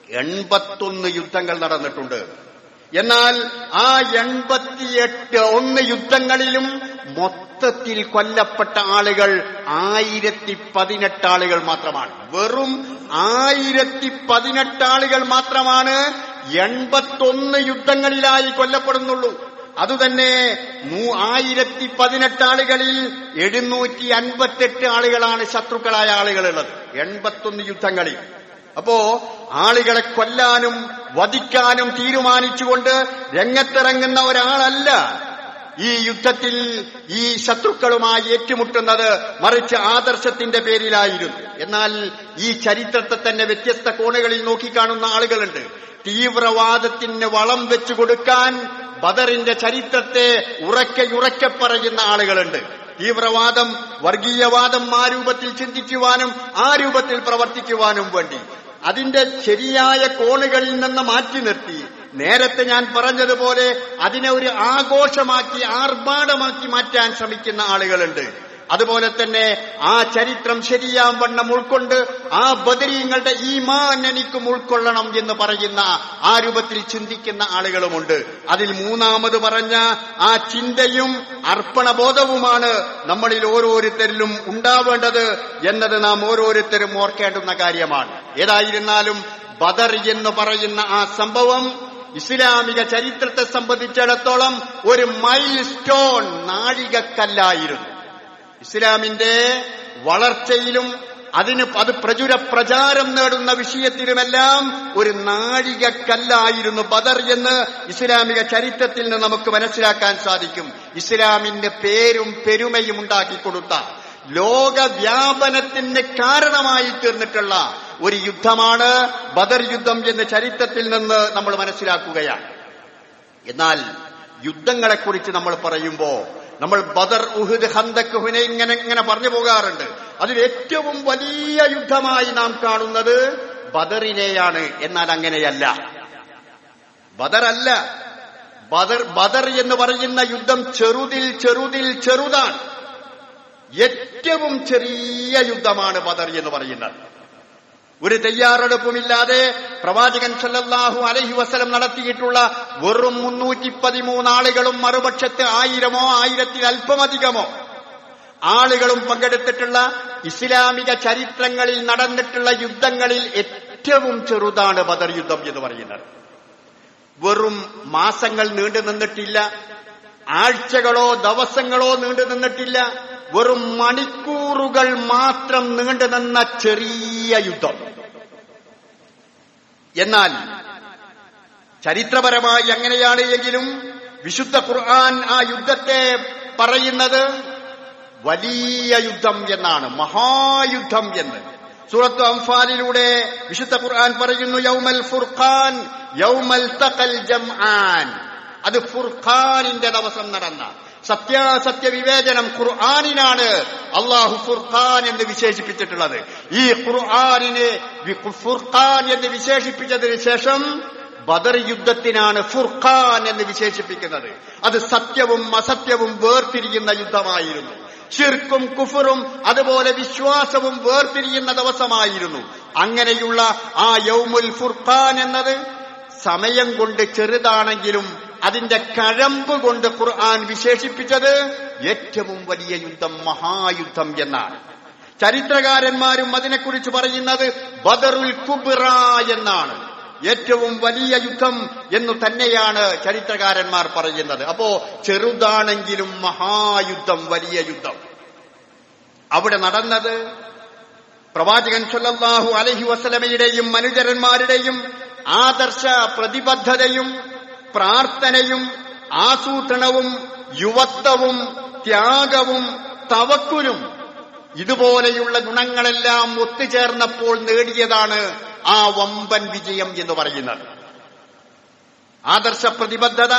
81 യുദ്ധങ്ങൾ നടന്നിട്ടുണ്ട്. എന്നാൽ ആ 81 യുദ്ധങ്ങളിലും മൊത്തത്തിൽ കൊല്ലപ്പെട്ട ആളുകൾ 1018 ആളുകൾ മാത്രമാണ്. വെറും 1018 ആളുകൾ മാത്രമാണ് 81 യുദ്ധങ്ങളിലായി കൊല്ലപ്പെടുന്നുള്ളൂ. അതുതന്നെ 1018 ആളുകളിൽ 758 ആളുകളാണ് ശത്രുക്കളായ ആളുകളുള്ളത് 81 യുദ്ധങ്ങളിൽ. അപ്പോ ആളുകളെ കൊല്ലാനും വധിക്കാനും തീരുമാനിച്ചുകൊണ്ട് രംഗത്തിറങ്ങുന്ന ഒരാളല്ല ഈ യുദ്ധത്തിൽ ഈ ശത്രുക്കളുമായി ഏറ്റുമുട്ടുന്നത്, മറിച്ച് ആദർശത്തിന്റെ പേരിലായിരുന്നു. എന്നാൽ ഈ ചരിത്രത്തെ തന്നെ വ്യത്യസ്ത കോണുകളിൽ നോക്കിക്കാണുന്ന ആളുകളുണ്ട്. തീവ്രവാദത്തിന് വളം വെച്ചു കൊടുക്കാൻ ബദറിന്റെ ചരിത്രത്തെ ഉറക്കെ പറയുന്ന ആളുകളുണ്ട്. തീവ്രവാദം, വർഗീയവാദം ആ രൂപത്തിൽ ചിന്തിക്കുവാനും ആ രൂപത്തിൽ പ്രവർത്തിക്കുവാനും വേണ്ടി അതിന്റെ ശരിയായ കോണുകളിൽ നിന്ന് മാറ്റി നിർത്തി നേരത്തെ ഞാൻ പറഞ്ഞതുപോലെ അതിനെ ഒരു ആഘോഷമാക്കി ആർഭാടമാക്കി മാറ്റാൻ ശ്രമിക്കുന്ന ആളുകളുണ്ട്. അതുപോലെ തന്നെ ആ ചരിത്രം ശരിയാവണ്ണം ഉൾക്കൊണ്ട് ആ ബദരീങ്ങളുടെ ഈമാൻ എനിക്കും ഉൾക്കൊള്ളണം എന്ന് പറയുന്ന ആ രൂപത്തിൽ ചിന്തിക്കുന്ന ആളുകളുമുണ്ട്. അതിൽ മൂന്നാമത് പറഞ്ഞ ആ ചിന്തയും അർപ്പണബോധവുമാണ് നമ്മളിൽ ഓരോരുത്തരിലും ഉണ്ടാവേണ്ടത് എന്നത് നാം ഓരോരുത്തരും ഓർക്കേണ്ടുന്ന കാര്യമാണ്. ഏതായിരുന്നാലും ബദർ എന്ന് പറയുന്ന ആ സംഭവം ഇസ്ലാമിക ചരിത്രത്തെ സംബന്ധിച്ചിടത്തോളം ഒരു മൈൽ സ്റ്റോൺ, നാഴികക്കല്ലായിരുന്നു. ഇസ്ലാമിന്റെ വളർച്ചയിലും അത് പ്രചാരം നേടുന്ന വിഷയത്തിലുമെല്ലാം ഒരു നാഴികക്കല്ലായിരുന്നു ബദർ എന്ന് ഇസ്ലാമിക ചരിത്രത്തിൽ നിന്ന് നമുക്ക് മനസ്സിലാക്കാൻ സാധിക്കും. ഇസ്ലാമിന്റെ പേരും പെരുമയും ഉണ്ടാക്കിക്കൊടുത്ത, ലോകവ്യാപനത്തിന് കാരണമായി തീർന്നിട്ടുള്ള ഒരു യുദ്ധമാണ് ബദർ യുദ്ധം എന്ന് ചരിത്രത്തിൽ നിന്ന് നമ്മൾ മനസ്സിലാക്കുകയാണ്. എന്നാൽ യുദ്ധങ്ങളെക്കുറിച്ച് നമ്മൾ പറയുമ്പോ നമ്മൾ ബദർ, ഉഹുദ്, ഖന്തക്, ഹുനൈൻ ഇങ്ങനെ പറഞ്ഞു പോകാറുണ്ട്. അതിൽ ഏറ്റവും വലിയ യുദ്ധമായി നാം കാണുന്നത് ബദറിനെയാണ്. എന്നാൽ അങ്ങനെയല്ല, ബദറല്ല. ബദർ എന്ന് പറയുന്ന യുദ്ധം ചെറുതാണ്. ഏറ്റവും ചെറിയ യുദ്ധമാണ് ബദർ എന്ന് പറയുന്നത്. ഒരു തയ്യാറെടുപ്പുമില്ലാതെ പ്രവാചകൻ സല്ലല്ലാഹു അലൈഹി വസല്ലം നടത്തിയിട്ടുള്ള വെറും 313 ആളുകളും മറുപക്ഷത്ത് 1000-ഓ 1000-ൽ അല്പമധികമോ ആളുകളും പങ്കെടുത്തിട്ടുള്ള ഇസ്ലാമിക ചരിത്രങ്ങളിൽ നടന്നിട്ടുള്ള യുദ്ധങ്ങളിൽ ഏറ്റവും ചെറുതാണ് ബദർ യുദ്ധം എന്ന് പറയുന്നത്. വെറും മാസങ്ങൾ നീണ്ടു നിന്നിട്ടില്ല, ആഴ്ചകളോ ദിവസങ്ങളോ നീണ്ടു നിന്നിട്ടില്ല, വെറും മണിക്കൂറുകൾ മാത്രം നീണ്ടു നിന്ന ചെറിയ യുദ്ധം. എന്നാൽ ചരിത്രപരമായി അങ്ങനെയാണ് എങ്കിലും വിശുദ്ധ ഖുർആൻ ആ യുദ്ധത്തെ പറയുന്നത് വലിയ യുദ്ധം എന്നാണ്, മഹായുദ്ധം എന്ന്. സൂറത്ത് അംഫാലിലൂടെ വിശുദ്ധ ഖുർആൻ പറയുന്നു, യൗമൽ ഫുർഖാൻ യൗമൽ തഖൽ ജംആൻ. അത് ഫുർഖാനിന്റെ ദിവസം നടന്ന സത്യാസത്യ വിവേചനം ഖുർആനിനാണ് അള്ളാഹു ഫുർഖാൻ എന്ന് വിശേഷിപ്പിച്ചിട്ടുള്ളത്. ഈ ഖുർആനിനെ ഫുർഖാൻ എന്ന് വിശേഷിപ്പിച്ചതിന് ശേഷം ബദർ യുദ്ധത്തിനാണ് ഫുർഖാൻ എന്ന് വിശേഷിപ്പിക്കുന്നത്. അത് സത്യവും അസത്യവും വേർതിരിയുന്ന യുദ്ധമായിരുന്നു. ശിർക്കും കുഫറും അതുപോലെ വിശ്വാസവും വേർതിരിയുന്ന ദിവസമായിരുന്നു. അങ്ങനെയുള്ള ആ യൗമുൽ ഫുർഖാൻ എന്നത് സമയം കൊണ്ട് ചെറുതാണെങ്കിലും അതിന്റെ കഴമ്പ് കൊണ്ട് ഖുർആൻ വിശേഷിപ്പിച്ചത് ഏറ്റവും വലിയ യുദ്ധം, മഹായുദ്ധം എന്നാണ്. ചരിത്രകാരന്മാരും അതിനെക്കുറിച്ച് പറയുന്നത് ബദറുൽ കുബ്ര എന്നാണ്. ഏറ്റവും വലിയ യുദ്ധം എന്നു തന്നെയാണ് ചരിത്രകാരന്മാർ പറയുന്നത്. അപ്പോ ചെറുതാണെങ്കിലും മഹായുദ്ധം, വലിയ യുദ്ധം. അവിടെ നടന്നത് പ്രവാചകൻ സല്ലല്ലാഹു അലൈഹി വസല്ലമയുടെയും അനുചരന്മാരുടെയും ആദർശ പ്രതിബദ്ധതയും പ്രാർത്ഥനയും ആസൂത്രണവും യുവത്വവും ത്യാഗവും തവക്കുലും ഇതുപോലെയുള്ള ഗുണങ്ങളെല്ലാം ഒത്തുചേർന്നപ്പോൾ നേടിയതാണ് ആ വമ്പൻ വിജയം എന്ന് പറയുന്നത്. ആദർശ പ്രതിബദ്ധത,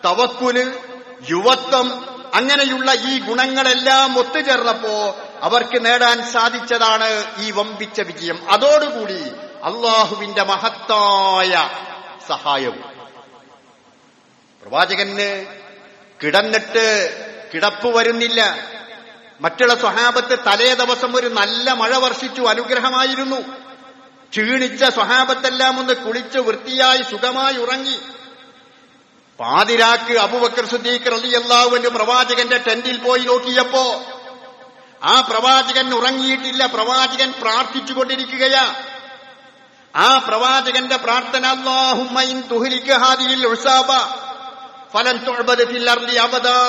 തവക്കുല്, യുവത്വം, അങ്ങനെയുള്ള ഈ ഗുണങ്ങളെല്ലാം ഒത്തുചേർന്നപ്പോ അവർക്ക് നേടാൻ സാധിച്ചതാണ് ഈ വമ്പിച്ച വിജയം. അതോടുകൂടി അള്ളാഹുവിന്റെ മഹത്തായ സഹായവും. പ്രവാചകന് കിടന്നിട്ട് കിടപ്പ് വരുന്നില്ല. മറ്റുള്ള സ്വഹാബത്ത് തലേ ദിവസം ഒരു നല്ല മഴ വർഷിച്ചു, അനുഗ്രഹമായിരുന്നു. ക്ഷീണിച്ച സ്വഹാബത്തെല്ലാം ഒന്ന് കുളിച്ച് വൃത്തിയായി സുഖമായി ഉറങ്ങി. പാതിരാക്ക് അബൂബക്കർ സിദ്ദീഖ് റളിയല്ലാഹു അൻഹു പ്രവാചകന്റെ ടെന്റിൽ പോയി നോക്കിയപ്പോ ആ പ്രവാചകൻ ഉറങ്ങിയിട്ടില്ല. പ്രവാചകൻ പ്രാർത്ഥിച്ചുകൊണ്ടിരിക്കുകയാ. ആ പ്രവാചകന്റെ പ്രാർത്ഥന, അല്ലാഹുമ്മ ഇൻ തുഹ്ലിക ഹാദിഹിൽ ഉസാബ ഫലൻ തുഅബദ ഫിൽ അർളി അബദാ.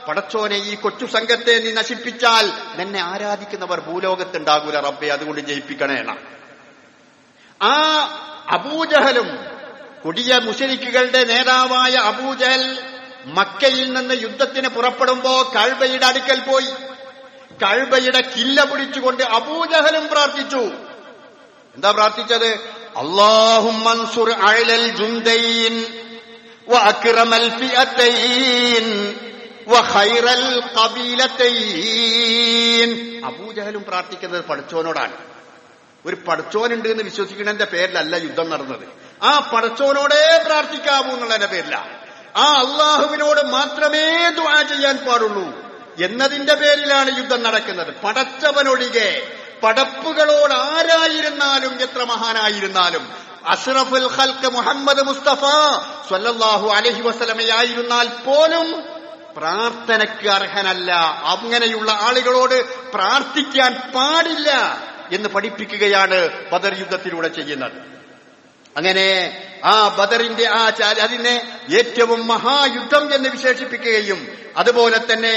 പടച്ചോനെ, ഈ കൊച്ചു സംഘത്തെ നീ നശിപ്പിച്ചാൽ നിന്നെ ആരാധിക്കുന്നവർ ഭൂലോകത്തുണ്ടാകൂല റബ്ബേ, അതുകൊണ്ട് ജയിപ്പിക്കണേ. ആ അബൂജഹലും കൊടിയ മുശ്രിക്കുകളുടെ നേതാവായ അബൂജഹൽ മക്കയിൽ നിന്ന് യുദ്ധത്തിന് പുറപ്പെടുമ്പോ കഅബയുടെ അടുക്കൽ പോയി. കഅബയുടെ കില്ല പിടിച്ചുകൊണ്ട് അബൂജഹലും പ്രാർത്ഥിച്ചു. എന്താ പ്രാർത്ഥിച്ചത്? അല്ലാഹുമ്മ അൻസുർ അലൽ ജുൻദൈൻ വഅക്രമൽ ഫിഅതൈൻ വഖൈറൽ ഖബീലതൈൻ. അബൂജഹലും പ്രാർത്ഥിക്കുന്നത് പടച്ചോനോടാണ്. ഒരു പടച്ചോനുണ്ട് എന്ന് വിശ്വസിക്കുന്നതിന്റെ പേരിലല്ല യുദ്ധം നടന്നത്. ആ പടച്ചോനോടേ പ്രാർത്ഥിക്കാവൂ എന്നുള്ളതിന്റെ പേരില. ആ അള്ളാഹുവിനോട് മാത്രമേ ദുആ ചെയ്യാൻ പാടുള്ളൂ എന്നതിന്റെ പേരിലാണ് യുദ്ധം നടക്കുന്നത്. പടച്ചവനൊഴികെ പടപ്പുകളോട് ആരായിരുന്നാലും എത്ര മഹാനായിരുന്നാലും അഷ്റഫുൽ ഖൽഖ് മുഹമ്മദ് മുസ്തഫ സ്വല്ലല്ലാഹു അലൈഹി വസല്ലമയായിരുന്നാൽ പോലും പ്രാർത്ഥനയ്ക്ക് അർഹനല്ല. അങ്ങനെയുള്ള ആളുകളോട് പ്രാർത്ഥിക്കാൻ പാടില്ല എന്ന് പഠിപ്പിക്കുകയാണ് ബദർ യുദ്ധത്തിലൂടെ ചെയ്യുന്നത്. അങ്ങനെ ആ ബദറിന്റെ അതിനെ ഏറ്റവും മഹായുദ്ധം എന്ന് വിശേഷിപ്പിക്കുകയും അതുപോലെ തന്നെ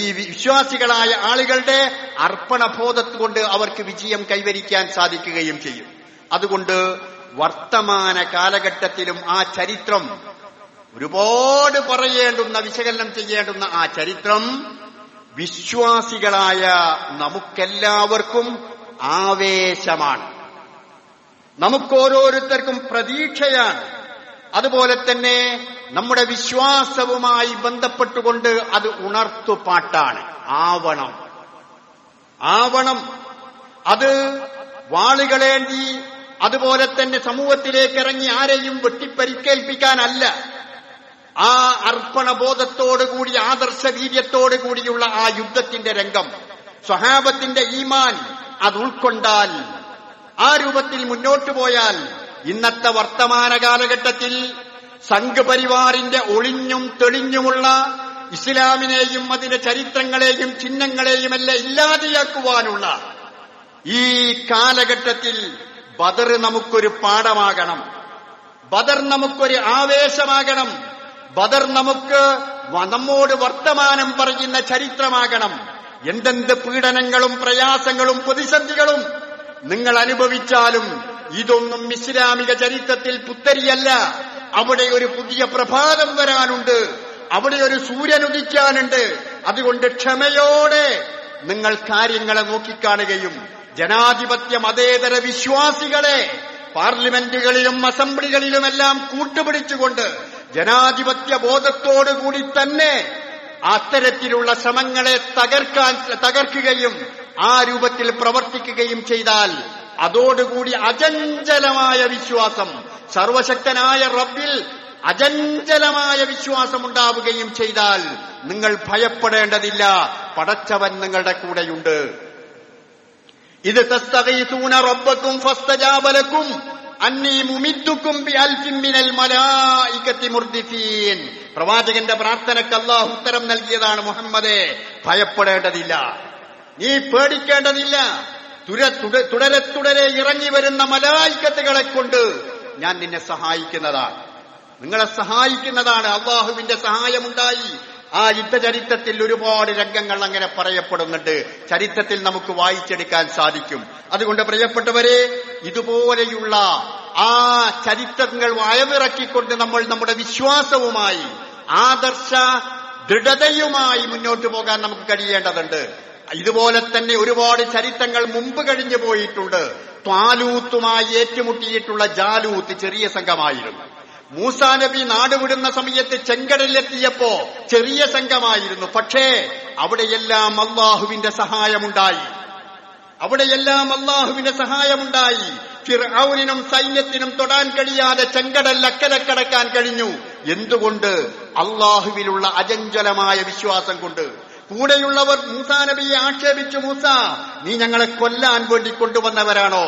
ഈ വിശ്വാസികളായ ആളുകളുടെ അർപ്പണബോധത്തുകൊണ്ട് അവർക്ക് വിജയം കൈവരിക്കാൻ സാധിക്കുകയും ചെയ്യും. അതുകൊണ്ട് വർത്തമാന കാലഘട്ടത്തിലും ആ ചരിത്രം ഒരുപാട് പറയേണ്ടുന്ന, വിശകലനം ചെയ്യേണ്ടുന്ന ആ ചരിത്രം വിശ്വാസികളായ നമുക്കെല്ലാവർക്കും ആവേശമാണ്, നമുക്കോരോരുത്തർക്കും പ്രതീക്ഷയാണ്. അതുപോലെ തന്നെ നമ്മുടെ വിശ്വാസവുമായി ബന്ധപ്പെട്ടുകൊണ്ട് അത് ഉണർത്തുപാട്ടാണ്. ആവണം അത് വാളുകളേന്തി അതുപോലെ തന്നെ സമൂഹത്തിലേക്ക് ഇറങ്ങി ആരെയും വെട്ടിപ്പരിക്കേൽപ്പിക്കാനല്ല. ആ അർപ്പണബോധത്തോടുകൂടി ആദർശവീര്യത്തോടു കൂടിയുള്ള ആ യുദ്ധത്തിന്റെ രംഗം, സ്വഹാബത്തിന്റെ ഈമാൻ അത് ഉൾക്കൊണ്ടാൽ, ആ രൂപത്തിൽ മുന്നോട്ടു പോയാൽ ഇന്നത്തെ വർത്തമാന കാലഘട്ടത്തിൽ സംഘപരിവാറിന്റെ ഒളിഞ്ഞും തെളിഞ്ഞുമുള്ള ഇസ്ലാമിനെയും അതിന്റെ ചരിത്രങ്ങളെയും ചിഹ്നങ്ങളെയും എല്ലാം ഇല്ലാതെയാക്കുവാനുള്ള ഈ കാലഘട്ടത്തിൽ ബദർ നമുക്കൊരു പാഠമാകണം, ബദർ നമുക്കൊരു ആവേശമാകണം, ബദർ നമുക്ക് നമ്മോട് വർത്തമാനം പറയുന്ന ചരിത്രമാകണം. എന്തെന്ത് പീഡനങ്ങളും പ്രയാസങ്ങളും പ്രതിസന്ധികളും നിങ്ങൾ അനുഭവിച്ചാലും ഇതൊന്നും ഇസ്ലാമിക ചരിത്രത്തിൽ പുത്തരിയല്ല. അവിടെ ഒരു പുതിയ പ്രഭാതം വരാനുണ്ട്, അവിടെ ഒരു സൂര്യൻ ഉദിക്കാനുണ്ട്. അതുകൊണ്ട് ക്ഷമയോടെ നിങ്ങൾ കാര്യങ്ങളെ നോക്കിക്കാണുകയും ജനാധിപത്യ മതേതര വിശ്വാസികളെ പാർലമെന്റുകളിലും അസംബ്ലികളിലുമെല്ലാം കൂട്ടുപിടിച്ചുകൊണ്ട് ജനാധിപത്യ ബോധത്തോടുകൂടി തന്നെ അത്തരത്തിലുള്ള ശ്രമങ്ങളെ തകർക്കുകയും ആ രൂപത്തിൽ പ്രവർത്തിക്കുകയും ചെയ്താൽ അതോടുകൂടി അചഞ്ചലമായ വിശ്വാസം, സർവശക്തനായ റബ്ബിൽ അചഞ്ചലമായ വിശ്വാസമുണ്ടാവുകയും ചെയ്താൽ നിങ്ങൾ ഭയപ്പെടേണ്ടതില്ല, പടച്ചവൻ നിങ്ങളുടെ കൂടെയുണ്ട്. ഇത് തസ്തഗീസൂന റബ്ബക്കും ഫസ്തജാബ ലക്കും അന്നീ മുമിദ്ദുക്കും ബിഅൽഫിൻ മിനൽ മലായികത്തി മുർദിഫീൻ. പ്രവാചകന്റെ പ്രാർത്ഥനയ്ക്ക് അല്ലാഹു ഉത്തരം നൽകിയതാണ്. മുഹമ്മദേ, ഭയപ്പെടേണ്ടതില്ല, നീ പേടിക്കേണ്ടതില്ല. തുടരെ ഇറങ്ങി വരുന്ന മലായികത്തുകളെ കൊണ്ട് ഞാൻ നിന്നെ സഹായിക്കുന്നതാണ്, നിങ്ങളെ സഹായിക്കുന്നതാണ്. അള്ളാഹുവിന്റെ സഹായമുണ്ടായി. ആ യുദ്ധചരിത്രത്തിൽ ഒരുപാട് രംഗങ്ങൾ അങ്ങനെ പറയപ്പെടുന്നുണ്ട്, ചരിത്രത്തിൽ നമുക്ക് വായിച്ചെടുക്കാൻ സാധിക്കും. അതുകൊണ്ട് പ്രിയപ്പെട്ടവരെ, ഇതുപോലെയുള്ള ആ ചരിത്രങ്ങൾ വയവിറക്കിക്കൊണ്ട് നമ്മൾ നമ്മുടെ വിശ്വാസവുമായി ആദർശ ദൃഢതയുമായി മുന്നോട്ട് പോകാൻ നമുക്ക് കഴിയേണ്ടതുണ്ട്. ഇതുപോലെ തന്നെ ഒരുപാട് ചരിത്രങ്ങൾ മുമ്പ് കഴിഞ്ഞു പോയിട്ടുണ്ട്. ത്വാലൂത്തുമായി ഏറ്റുമുട്ടിയിട്ടുള്ള ജാലൂത്ത് ചെറിയ സംഘമായിരുന്നു. മൂസാ നബി നാടുവിടുന്ന സമയത്ത് ചെങ്കടലിലെത്തിയപ്പോ ചെറിയ സംഘമായിരുന്നു. പക്ഷേ അവിടെയെല്ലാം അള്ളാഹുവിന്റെ സഹായമുണ്ടായി, അവിടെയെല്ലാം അള്ളാഹുവിന്റെ സഹായമുണ്ടായി. ഫിർഔനിനും സൈന്യത്തിനും തൊടാൻ കഴിയാതെ ചെങ്കടൽ അക്കരെ കടക്കാൻ കഴിഞ്ഞു. എന്തുകൊണ്ട്? അള്ളാഹുവിലുള്ള അചഞ്ചലമായ വിശ്വാസം കൊണ്ട്. കൂടെയുള്ളവർ മൂസാ നബിയെ ആക്ഷേപിച്ചു, മൂസ, നീ ഞങ്ങളെ കൊല്ലാൻ വേണ്ടി കൊണ്ടുവന്നവരാണോ?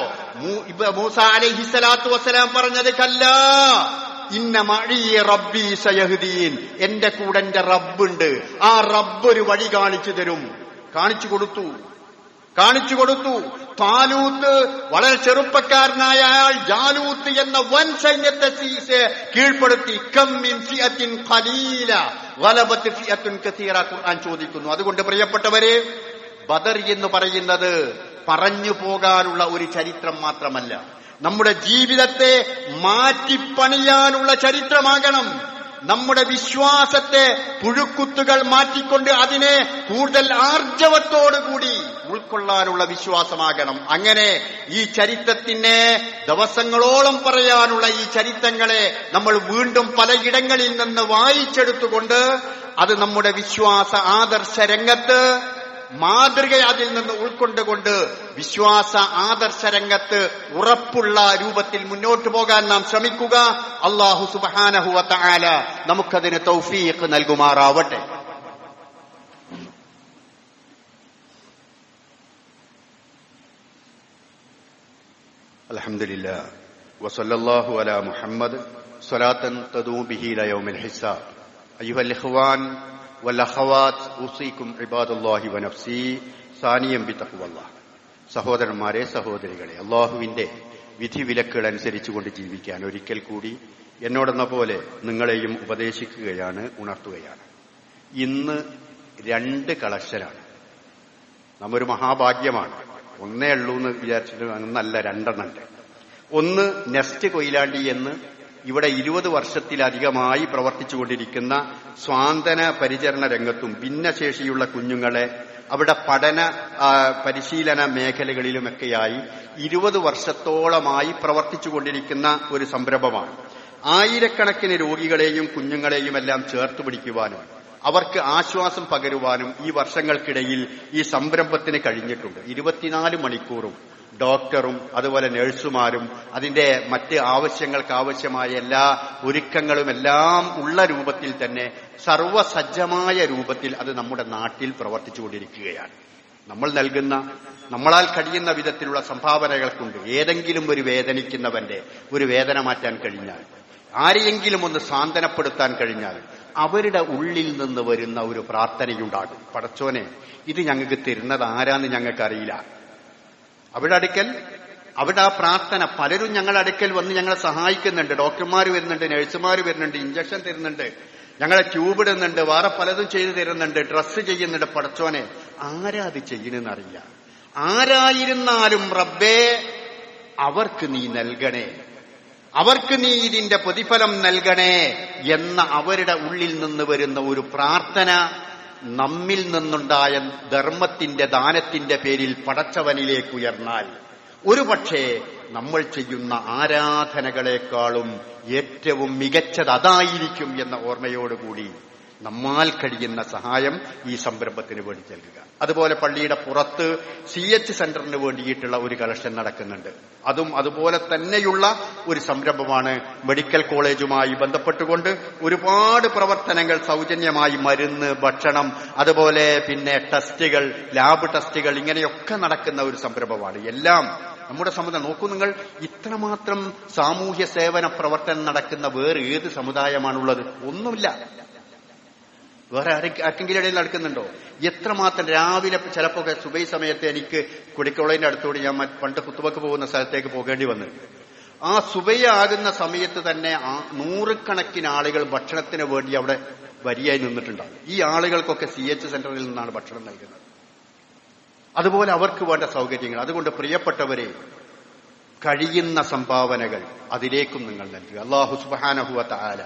മൂസ അലൈഹിസ്സലാത്തു വസ്സലാം പറഞ്ഞത്, കല്ലാ ഇന്ന മഅീ റബ്ബി സയഹ്ദീൻ, എന്റെ കൂടെ എന്റെ റബ്ബുണ്ട്, ആ റബ്ബ് ഒരു വഴി കാണിച്ചു തരും. കാണിച്ചു കൊടുത്തു. താലൂത്ത് വളരെ ചെറുപ്പക്കാരനായ അയാൾ ജാലൂത്ത് എന്ന വൻ സൈന്യത്തെ കീഴ്പ്പെടുത്തി. കമ്മിൻ ഫിഅത്തിൻ ഖലീല ഗലബത് ഫിഅത്തുൻ കസീറ ഖുർആൻ ചോദിക്കുന്നു. അതുകൊണ്ട് പ്രിയപ്പെട്ടവരെ, ബദർ എന്ന് പറയുന്നത് പറഞ്ഞു പോകാനുള്ള ഒരു ചരിത്രം മാത്രമല്ല, നമ്മുടെ ജീവിതത്തെ മാറ്റിപ്പണിയാനുള്ള ചരിത്രമാകണം. നമ്മുടെ വിശ്വാസത്തെ പുഴുക്കുത്തുകൾ മാറ്റിക്കൊണ്ട് അതിനെ കൂടുതൽ ആർജവത്തോടുകൂടി ഉൾക്കൊള്ളാനുള്ള വിശ്വാസമാകണം. അങ്ങനെ ഈ ചരിത്രത്തിനെ ദിവസങ്ങളോളം പറയാനുള്ള ഈ ചരിത്രങ്ങളെ നമ്മൾ വീണ്ടും പലയിടങ്ങളിൽ നിന്ന് വായിച്ചെടുത്തുകൊണ്ട് അത് നമ്മുടെ വിശ്വാസ ആദർശ രംഗത്ത് മാതൃക അതിൽ നിന്ന് ഉൾക്കൊണ്ടുകൊണ്ട് വിശ്വാസ ആദർശ രംഗത്ത് ഉറപ്പുള്ള രൂപത്തിൽ മുന്നോട്ടു പോകാൻ നാം ശ്രമിക്കുക. അല്ലാഹു സുബ്ഹാനഹു വ തആല നമുക്കതിന് തൗഫീഖ് നൽകുമാറാവട്ടെ. അൽഹംദുലില്ലാഹ് വസല്ലല്ലാഹു അലാ മുഹമ്മദ് സ്വലാത്തൻ തദൂ ബിഹി ഇലാ യൗമിൽ ഹിസാബ്. അയ്യുഹൽ ഇഖ്വാൻ വൽ അഖവാത്ത് ഉസീകും ഇബാദല്ലാഹി വ നഫ്സി സാനിയം ബിതഖ്വല്ലാഹ്. സഹോദരന്മാരെ, സഹോദരികളെ, അല്ലാഹുവിന്റെ വിധിവിലക്കുകൾ അനുസരിച്ചുകൊണ്ട് ജീവിക്കാൻ ഒരിക്കൽ കൂടി എന്നോടെന്ന പോലെ നിങ്ങളെയും ഉപദേശിക്കുകയാണ്, ഉണർത്തുകയാണ്. ഇന്ന് 2 കളക്ഷനാണ്. നമ്മൊരു മഹാഭാഗ്യമാണ്. ഒന്നേ ഉള്ളൂ എന്ന് വിചാരിച്ചിട്ട് ഒന്നല്ല, 2 ഉണ്ട്. ഒന്ന് നെസ്റ്റ് കൊയിലാണ്ടി എന്ന് ഇവിടെ 20 വർഷത്തിലധികമായി പ്രവർത്തിച്ചുകൊണ്ടിരിക്കുന്ന സ്വാന്തന പരിചരണ രംഗത്തും ഭിന്നശേഷിയുള്ള കുഞ്ഞുങ്ങളെ അവിടെ പഠന പരിശീലന മേഖലകളിലുമൊക്കെയായി 20 വർഷത്തോളമായി പ്രവർത്തിച്ചുകൊണ്ടിരിക്കുന്ന ഒരു സംരംഭമാണ്. ആയിരക്കണക്കിന് രോഗികളെയും കുഞ്ഞുങ്ങളെയും എല്ലാം ചേർത്ത് പിടിക്കുവാനും അവർക്ക് ആശ്വാസം പകരുവാനും ഈ വർഷങ്ങൾക്കിടയിൽ ഈ സംരംഭത്തിന് കഴിഞ്ഞിട്ടുണ്ട്. 24 മണിക്കൂറും ഡോക്ടറും അതുപോലെ നഴ്സുമാരും അതിന്റെ മറ്റ് ആവശ്യങ്ങൾക്കാവശ്യമായ എല്ലാ ഒരുക്കങ്ങളും എല്ലാം ഉള്ള രൂപത്തിൽ തന്നെ സർവസജ്ജമായ രൂപത്തിൽ അത് നമ്മുടെ നാട്ടിൽ പ്രവർത്തിച്ചുകൊണ്ടിരിക്കുകയാണ്. നമ്മളാൽ കഴിയുന്ന വിധത്തിലുള്ള സംഭാവനകൾക്കുണ്ട്. ഏതെങ്കിലും ഒരു വേദനിക്കുന്നവന്റെ ഒരു വേദന മാറ്റാൻ കഴിഞ്ഞാൽ, ആരെയെങ്കിലും ഒന്ന് സാന്ത്വനപ്പെടുത്താൻ കഴിഞ്ഞാൽ അവരുടെ ഉള്ളിൽ നിന്ന് വരുന്ന ഒരു പ്രാർത്ഥനയുണ്ടാകും. പടച്ചോനെ, ഇത് ഞങ്ങൾക്ക് തരുന്നത് ആരാന്ന് ഞങ്ങൾക്കറിയില്ല. അവിടെ ആ പ്രാർത്ഥന പലരും ഞങ്ങളുടെ അടുക്കൽ വന്ന് ഞങ്ങളെ സഹായിക്കുന്നുണ്ട്. ഡോക്ടർമാർ വരുന്നുണ്ട്, നഴ്സുമാർ വരുന്നുണ്ട്, ഇഞ്ചക്ഷൻ തരുന്നുണ്ട്, ഞങ്ങളെ ട്യൂബ് ഇടുന്നുണ്ട്, വേറെ പലതും ചെയ്തു തരുന്നുണ്ട്, ഡ്രസ്സ് ചെയ്യുന്നുണ്ട്. പടച്ചോനെ, ആരാ അത് ചെയ്യണെന്നറിയില്ല. ആരായിരുന്നാലും റബ്ബേ അവർക്ക് നീ നൽകണേ, അവർക്ക് നീ ഇതിന്റെ പ്രതിഫലം നൽകണേ എന്ന അവരുടെ ഉള്ളിൽ നിന്ന് വരുന്ന ഒരു പ്രാർത്ഥന നമ്മിൽ നിന്നുണ്ടായ ധർമ്മത്തിന്റെ ദാനത്തിന്റെ പേരിൽ പടച്ചവനിലേക്ക് ഉയർന്നാൽ ഒരുപക്ഷേ നമ്മൾ ചെയ്യുന്ന ആരാധനകളെക്കാളും ഏറ്റവും മികച്ചത് അതായിരിക്കും എന്ന ഓർമ്മയോടുകൂടി നമ്മാൽ കഴിയുന്ന സഹായം ഈ സംരംഭത്തിന് വേണ്ടി നൽകുക. അതുപോലെ പള്ളിയുടെ പുറത്ത് CH സെന്ററിന് വേണ്ടിയിട്ടുള്ള ഒരു കളക്ഷൻ നടക്കുന്നുണ്ട്. അതും അതുപോലെ തന്നെയുള്ള ഒരു സംരംഭമാണ്. മെഡിക്കൽ കോളേജുമായി ബന്ധപ്പെട്ടുകൊണ്ട് ഒരുപാട് പ്രവർത്തനങ്ങൾ സൗജന്യമായി മരുന്ന്, ഭക്ഷണം, അതുപോലെ പിന്നെ ടെസ്റ്റുകൾ, ലാബ് ടെസ്റ്റുകൾ, ഇങ്ങനെയൊക്കെ നടക്കുന്ന ഒരു സംരംഭമാണ്. എല്ലാം നമ്മുടെ സമുദായം നോക്കൂ. നിങ്ങൾ ഇത്രമാത്രം സാമൂഹ്യ സേവന പ്രവർത്തനം നടക്കുന്ന വേറെ ഏത് സമുദായമാണുള്ളത്? ഒന്നുമില്ല. വേറെ ആർക്കെങ്കിലും ഇടയിൽ നടക്കുന്നുണ്ടോ? എത്രമാത്രം രാവിലെ ചിലപ്പോ സുബൈ സമയത്ത് എനിക്ക് കുടിക്കോളേന്റെ അടുത്തോട് ഞാൻ പണ്ട് കുത്തുബക്ക് പോകുന്ന സ്ഥലത്തേക്ക് പോകേണ്ടി വന്നു. ആ സുബൈ ആകുന്ന സമയത്ത് തന്നെ 100 കണക്കിന് ആളുകൾ ഭക്ഷണത്തിന് വേണ്ടി അവിടെ വരിയായി നിന്നിട്ടുണ്ടാകും. ഈ ആളുകൾക്കൊക്കെ CH സെന്ററിൽ നിന്നാണ് ഭക്ഷണം നൽകുന്നത്. അതുപോലെ അവർക്ക് വേണ്ട സൗകര്യങ്ങൾ. അതുകൊണ്ട് പ്രിയപ്പെട്ടവരെ, കഴിയുന്ന സംഭാവനകൾ അതിലേക്കും നിങ്ങൾ നൽകുക. അല്ലാഹു സുബ്ഹാനഹു വ തആല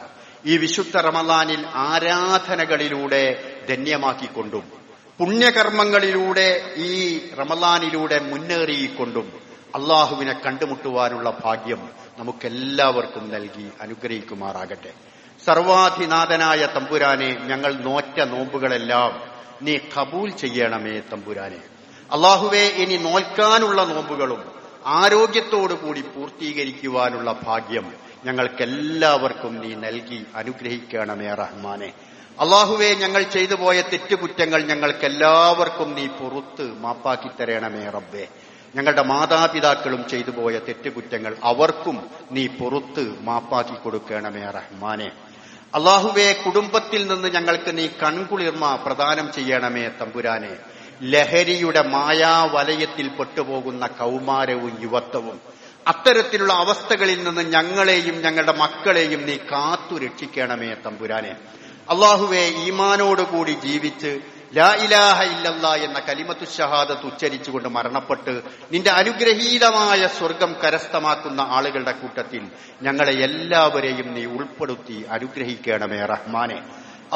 ഈ വിശുദ്ധ റമളാനിൽ ആരാധനകളിലൂടെ ധന്യമാക്കിക്കൊണ്ടും പുണ്യകർമ്മങ്ങളിലൂടെ ഈ റമളാനിലൂടെ മുന്നേറിക്കൊണ്ടും അള്ളാഹുവിനെ കണ്ടുമുട്ടുവാനുള്ള ഭാഗ്യം നമുക്കെല്ലാവർക്കും നൽകി അനുഗ്രഹിക്കുമാറാകട്ടെ. സർവാധിനാഥനായ തമ്പുരാനെ, ഞങ്ങൾ നോറ്റ നോമ്പുകളെല്ലാം നീ ഖബൂൽ ചെയ്യണമേ തമ്പുരാനെ. അള്ളാഹുവേ, ഇനി നോൽക്കാനുള്ള നോമ്പുകളും ആരോഗ്യത്തോടുകൂടി പൂർത്തീകരിക്കുവാനുള്ള ഭാഗ്യം ഞങ്ങൾക്കെല്ലാവർക്കും നീ നൽകി അനുഗ്രഹിക്കണമേ റഹ്മാനെ. അള്ളാഹുവേ, ഞങ്ങൾ ചെയ്തു പോയ തെറ്റുകുറ്റങ്ങൾ ഞങ്ങൾക്കെല്ലാവർക്കും നീ പുറത്ത് മാപ്പാക്കി തരണമേ റബ്ബേ. ഞങ്ങളുടെ മാതാപിതാക്കളും ചെയ്തു പോയ തെറ്റുകുറ്റങ്ങൾ അവർക്കും നീ പുറത്ത് മാപ്പാക്കി കൊടുക്കണമേ റഹ്മാനെ. അള്ളാഹുവേ, കുടുംബത്തിൽ നിന്ന് ഞങ്ങൾക്ക് നീ കൺകുളിർമ പ്രദാനം ചെയ്യണമേ തമ്പുരാനെ. ലഹരിയുടെ മായാവലയത്തിൽ പെട്ടുപോകുന്ന കൗമാരവും യുവത്വവും അത്തരത്തിലുള്ള അവസ്ഥകളിൽ നിന്ന് ഞങ്ങളെയും ഞങ്ങളുടെ മക്കളെയും നീ കാത്തു രക്ഷിക്കണമേ തമ്പുരാനെ. അള്ളാഹുവേ, ഈമാനോടുകൂടി ജീവിച്ച് ലാ ഇലാഹ ഇല്ലല്ലാ എന്ന കലിമത്തു ഷഹാദത്ത് ഉച്ചരിച്ചുകൊണ്ട് മരണപ്പെട്ട് നിന്റെ അനുഗ്രഹീതമായ സ്വർഗം കരസ്ഥമാക്കുന്ന ആളുകളുടെ കൂട്ടത്തിൽ ഞങ്ങളെ എല്ലാവരെയും നീ ഉൾപ്പെടുത്തി അനുഗ്രഹിക്കണമേ റഹ്മാനെ.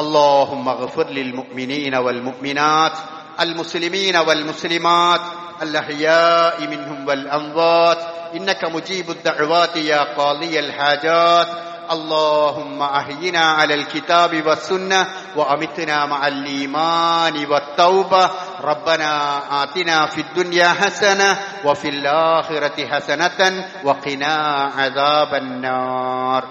اللهم اغفر للمؤمنين والمؤمنات المسلمين والمسلمات الأحياء منهم والأموات إنك مجيب الدعوات يا قاضي الحاجات. اللهم أحينا على الكتاب والسنة وأمتنا مع الإيمان والتوبة. റബ്ബനാ ആതിനാ ഫിദ്ദുനിയാ ഹസന വഫിൽ ആഖിറതി ഹസനതൻ വഖിനാ അദാബന്നാർ.